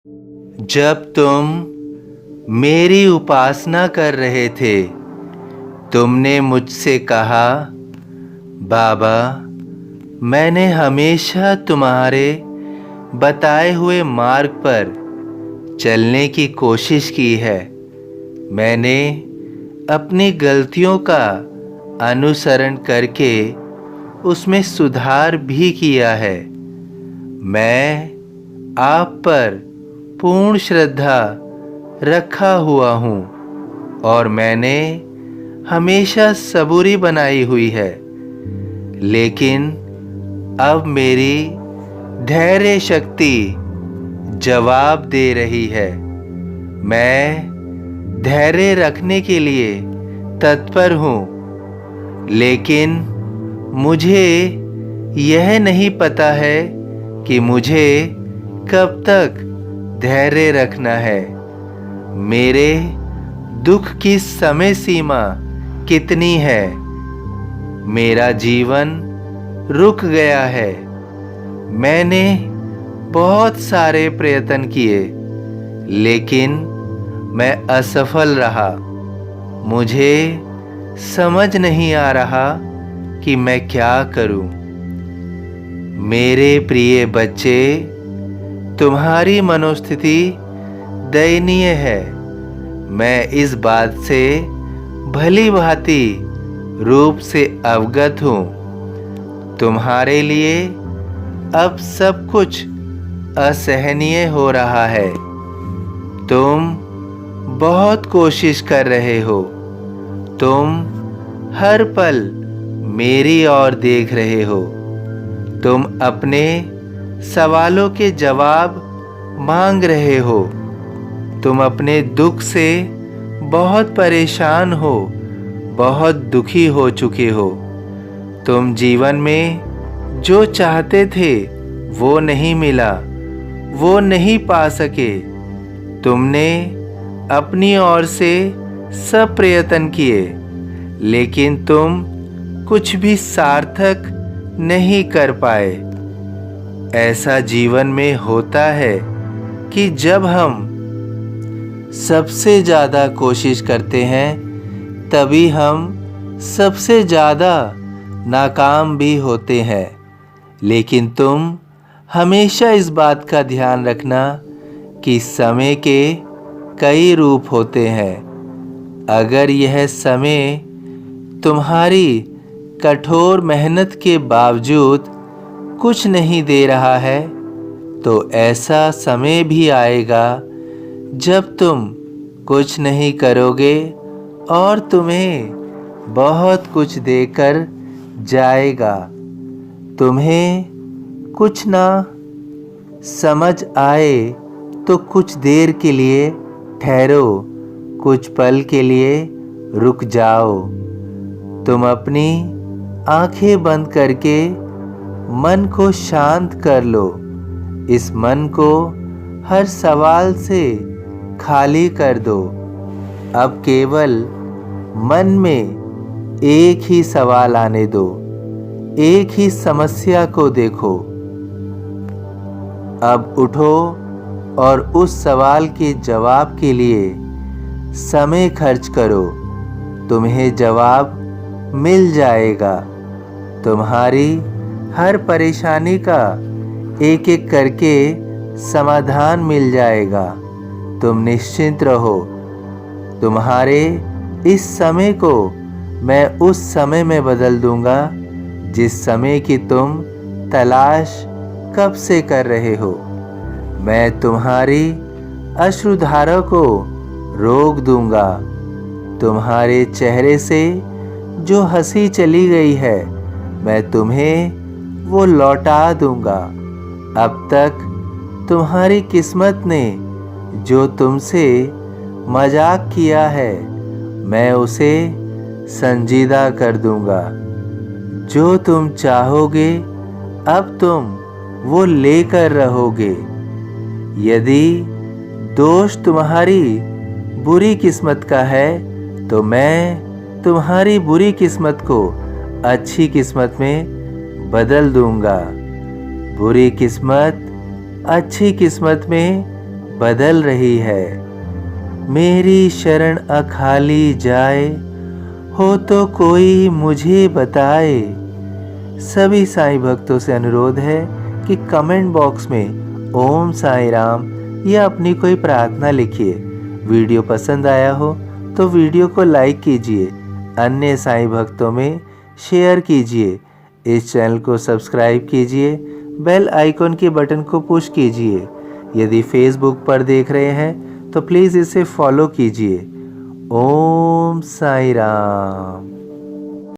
जब तुम मेरी उपासना कर रहे थे, तुमने मुझसे कहा, बाबा, मैंने हमेशा तुम्हारे बताए हुए मार्ग पर चलने की कोशिश की है। मैंने अपनी गलतियों का अनुसरण करके उसमें सुधार भी किया है। मैं आप पर पूर्ण श्रद्धा रखा हुआ हूँ और मैंने हमेशा सबूरी बनाई हुई है। लेकिन अब मेरी धैर्य शक्ति जवाब दे रही है। मैं धैर्य रखने के लिए तत्पर हूँ, लेकिन मुझे यह नहीं पता है कि मुझे कब तक धैर्य रखना है। मेरे दुख की समय सीमा कितनी है? मेरा जीवन रुक गया है। मैंने बहुत सारे प्रयत्न किए, लेकिन मैं असफल रहा। मुझे समझ नहीं आ रहा कि मैं क्या करूं। मेरे प्रिय बच्चे, तुम्हारी मनोस्थिति दयनीय है। मैं इस बात से भली भांति रूप से अवगत हूँ। तुम्हारे लिए अब सब कुछ असहनीय हो रहा है। तुम बहुत कोशिश कर रहे हो। तुम हर पल मेरी ओर देख रहे हो। तुम अपने सवालों के जवाब मांग रहे हो। तुम अपने दुख से बहुत परेशान हो, बहुत दुखी हो चुके हो। तुम जीवन में जो चाहते थे वो नहीं मिला, वो नहीं पा सके। तुमने अपनी ओर से सब प्रयत्न किए, लेकिन तुम कुछ भी सार्थक नहीं कर पाए। ऐसा जीवन में होता है कि जब हम सबसे ज़्यादा कोशिश करते हैं, तभी हम सबसे ज़्यादा नाकाम भी होते हैं। लेकिन तुम हमेशा इस बात का ध्यान रखना कि समय के कई रूप होते हैं। अगर यह समय तुम्हारी कठोर मेहनत के बावजूद कुछ नहीं दे रहा है, तो ऐसा समय भी आएगा जब तुम कुछ नहीं करोगे और तुम्हें बहुत कुछ देकर जाएगा। तुम्हें कुछ ना समझ आए तो कुछ देर के लिए ठहरो, कुछ पल के लिए रुक जाओ। तुम अपनी आंखें बंद करके मन को शांत कर लो। इस मन को हर सवाल से खाली कर दो। अब केवल मन में एक ही सवाल आने दो, एक ही समस्या को देखो। अब उठो और उस सवाल के जवाब के लिए समय खर्च करो। तुम्हें जवाब मिल जाएगा। तुम्हारी हर परेशानी का एक एक करके समाधान मिल जाएगा। तुम निश्चिंत रहो। तुम्हारे इस समय को मैं उस समय में बदल दूंगा जिस समय की तुम तलाश कब से कर रहे हो। मैं तुम्हारी अश्रुधारा को रोक दूंगा। तुम्हारे चेहरे से जो हंसी चली गई है, मैं तुम्हें वो लौटा दूंगा। अब तक तुम्हारी किस्मत ने जो तुमसे मजाक किया है, मैं उसे संजीदा कर दूंगा। जो तुम चाहोगे, अब तुम वो लेकर रहोगे। यदि दोष तुम्हारी बुरी किस्मत का है, तो मैं तुम्हारी बुरी किस्मत को अच्छी किस्मत में बदल दूंगा। बुरी किस्मत अच्छी किस्मत में बदल रही है। मेरी शरण अखाली जाए, हो तो कोई मुझे बताए। सभी साईं भक्तों से अनुरोध है कि कमेंट बॉक्स में ओम साईं राम या अपनी कोई प्रार्थना लिखिए। वीडियो पसंद आया हो तो वीडियो को लाइक कीजिए, अन्य साईं भक्तों में शेयर कीजिए। इस चैनल को सब्सक्राइब कीजिए, बेल आइकॉन के बटन को पुश कीजिए। यदि फेसबुक पर देख रहे हैं तो प्लीज़ इसे फॉलो कीजिए। ओम साईं राम।